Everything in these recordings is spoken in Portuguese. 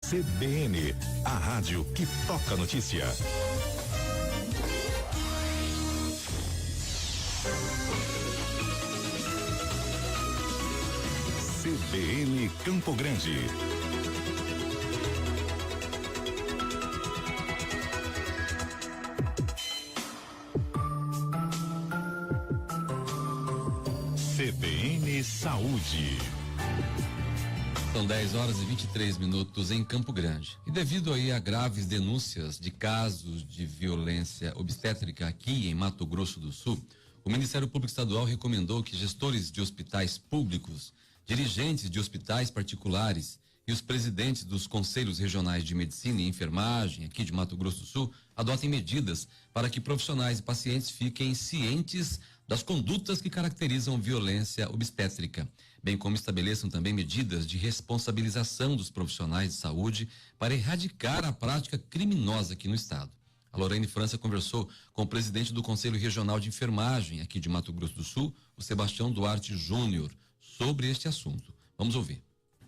CBN, a rádio que toca notícia. CBN Campo Grande. CBN Saúde. São 10h23 em Campo Grande. E devido aí a graves denúncias de casos de violência obstétrica aqui em Mato Grosso do Sul, o Ministério Público Estadual recomendou que gestores de hospitais públicos, dirigentes de hospitais particulares e os presidentes dos conselhos regionais de medicina e enfermagem aqui de Mato Grosso do Sul adotem medidas para que profissionais e pacientes fiquem cientes das condutas que caracterizam violência obstétrica, bem como estabeleçam também medidas de responsabilização dos profissionais de saúde para erradicar a prática criminosa aqui no estado. A Lorene França conversou com o presidente do Conselho Regional de Enfermagem aqui de Mato Grosso do Sul, o Sebastião Duarte Júnior, sobre este assunto. Vamos ouvir.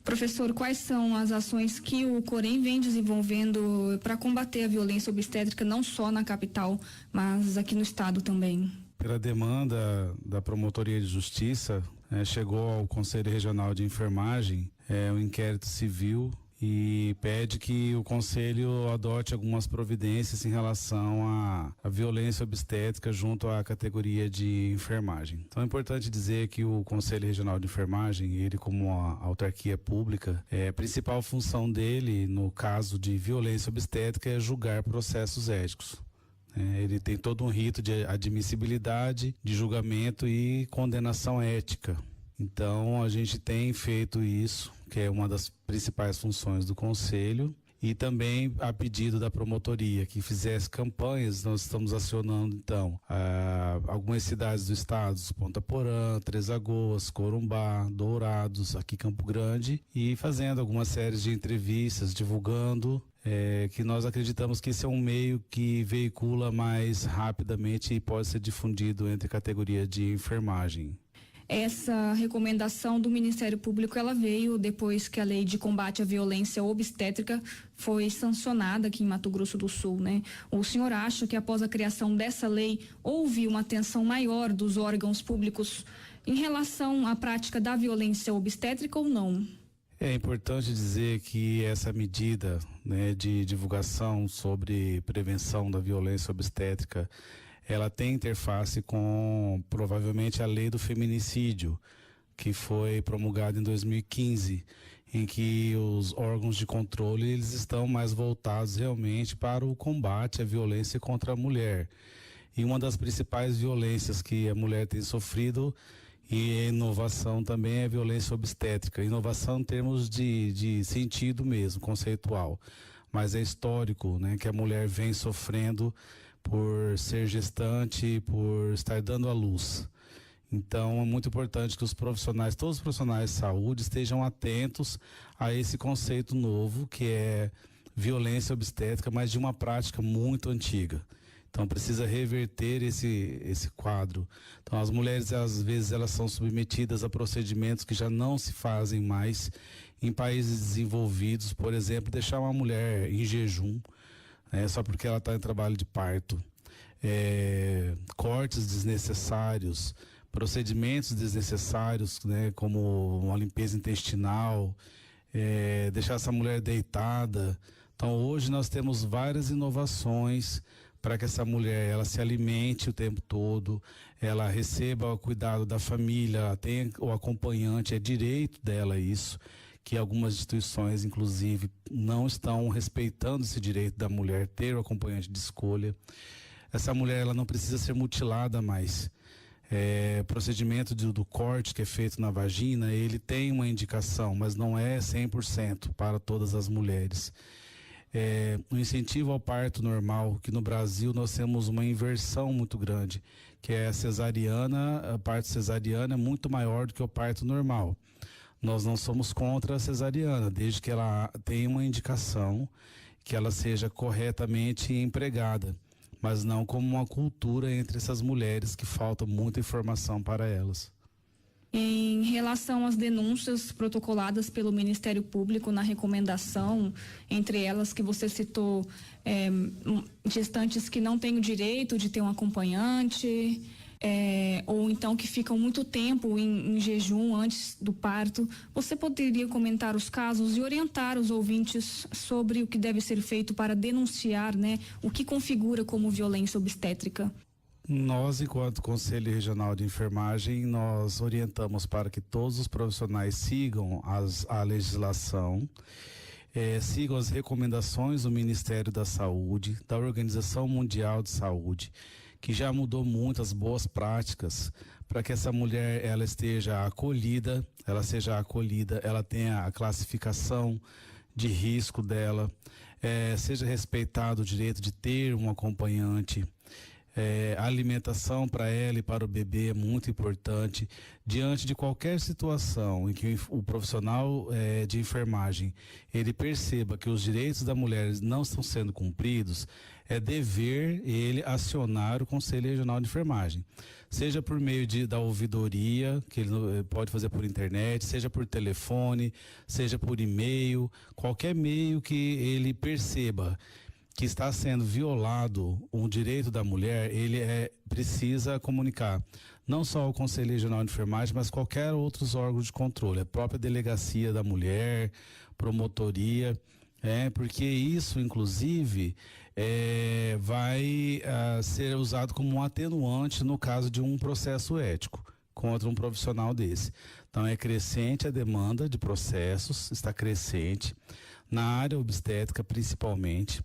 Professor, quais são as ações que o Corém vem desenvolvendo para combater a violência obstétrica não só na capital, mas aqui no estado também? Pela demanda da Promotoria de Justiça, chegou ao Conselho Regional de Enfermagem um inquérito civil e pede que o Conselho adote algumas providências em relação à violência obstétrica junto à categoria de enfermagem. Então é importante dizer que o Conselho Regional de Enfermagem, ele como a autarquia pública, a principal função dele no caso de violência obstétrica é julgar processos éticos. Ele tem todo um rito de admissibilidade, de julgamento e condenação ética. Então a gente tem feito isso, que é uma das principais funções do Conselho, e também a pedido da promotoria que fizesse campanhas. Nós estamos acionando então algumas cidades do estado, Ponta Porã, Três Lagoas, Corumbá, Dourados, aqui Campo Grande, e fazendo algumas séries de entrevistas, divulgando, que nós acreditamos que esse é um meio que veicula mais rapidamente e pode ser difundido entre a categoria de enfermagem. Essa recomendação do Ministério Público, ela veio depois que a lei de combate à violência obstétrica foi sancionada aqui em Mato Grosso do Sul, né? O senhor acha que após a criação dessa lei houve uma atenção maior dos órgãos públicos em relação à prática da violência obstétrica ou não? É importante dizer que essa medida, de divulgação sobre prevenção da violência obstétrica, ela tem interface com provavelmente a lei do feminicídio, que foi promulgada em 2015, em que os órgãos de controle eles estão mais voltados realmente para o combate à violência contra a mulher. E uma das principais violências que a mulher tem sofrido e inovação também é a violência obstétrica. Inovação em termos de sentido mesmo, conceitual. Mas é histórico, que a mulher vem sofrendo por ser gestante, por estar dando à luz. Então é muito importante que todos os profissionais de saúde estejam atentos a esse conceito novo, que é violência obstétrica, mas de uma prática muito antiga. Então precisa reverter esse quadro. Então as mulheres, às vezes, elas são submetidas a procedimentos que já não se fazem mais em países desenvolvidos. Por exemplo, deixar uma mulher em jejum, só porque ela está em trabalho de parto. Cortes desnecessários, procedimentos desnecessários, como uma limpeza intestinal, deixar essa mulher deitada. Então hoje nós temos várias inovações para que essa mulher ela se alimente o tempo todo, ela receba o cuidado da família, ela tenha o acompanhante, é direito dela isso, que algumas instituições inclusive não estão respeitando esse direito da mulher ter o acompanhante de escolha. Essa mulher ela não precisa ser mutilada mais. Procedimento do corte que é feito na vagina, ele tem uma indicação, mas não é 100% para todas as mulheres. O incentivo ao parto normal, que no Brasil nós temos uma inversão muito grande, que é a cesariana. A parto cesariana é muito maior do que o parto normal. Nós não somos contra a cesariana, desde que ela tenha uma indicação, que ela seja corretamente empregada, mas não como uma cultura entre essas mulheres que falta muita informação para elas. Em relação às denúncias protocoladas pelo Ministério Público na recomendação, entre elas que você citou, gestantes que não têm o direito de ter um acompanhante, ou então que ficam muito tempo em jejum antes do parto, você poderia comentar os casos e orientar os ouvintes sobre o que deve ser feito para denunciar, né, o que configura como violência obstétrica? Nós, enquanto Conselho Regional de Enfermagem, nós orientamos para que todos os profissionais sigam a legislação, sigam as recomendações do Ministério da Saúde, da Organização Mundial de Saúde, que já mudou muitas boas práticas para que essa mulher ela seja acolhida, ela tenha a classificação de risco dela, seja respeitado o direito de ter um acompanhante. A alimentação para ela e para o bebê é muito importante. Diante de qualquer situação em que o profissional de enfermagem ele perceba que os direitos da mulher não estão sendo cumpridos, é dever ele acionar o Conselho Regional de Enfermagem, seja por meio da ouvidoria, que ele pode fazer por internet, seja por telefone, seja por e-mail, qualquer meio que ele perceba que está sendo violado um direito da mulher, ele precisa comunicar não só ao Conselho Regional de Enfermagem, mas qualquer outros órgãos de controle, a própria delegacia da mulher, promotoria, porque isso, inclusive, vai ser usado como um atenuante no caso de um processo ético contra um profissional desse. Então, é crescente a demanda de processos, está crescente, na área obstétrica principalmente.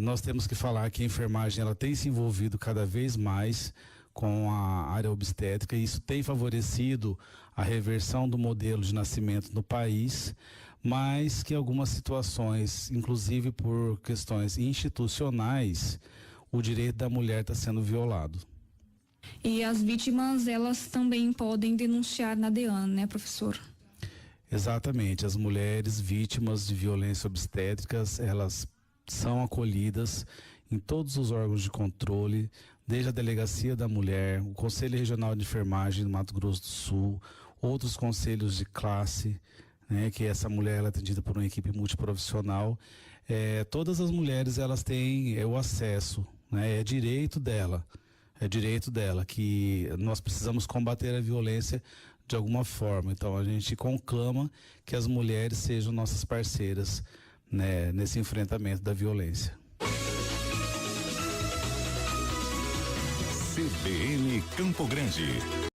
Nós temos que falar que a enfermagem ela tem se envolvido cada vez mais com a área obstétrica e isso tem favorecido a reversão do modelo de nascimento no país, mas que algumas situações, inclusive por questões institucionais, o direito da mulher está sendo violado. E as vítimas, elas também podem denunciar na DEAN, né, professor? Exatamente, as mulheres vítimas de violência obstétricas, elas são acolhidas em todos os órgãos de controle, desde a Delegacia da Mulher, o Conselho Regional de Enfermagem do Mato Grosso do Sul, outros conselhos de classe, né, que essa mulher ela é atendida por uma equipe multiprofissional. Todas as mulheres elas têm o acesso, né, é direito dela, que nós precisamos combater a violência de alguma forma. Então a gente conclama que as mulheres sejam nossas parceiras, né, nesse enfrentamento da violência. CBN Campo Grande.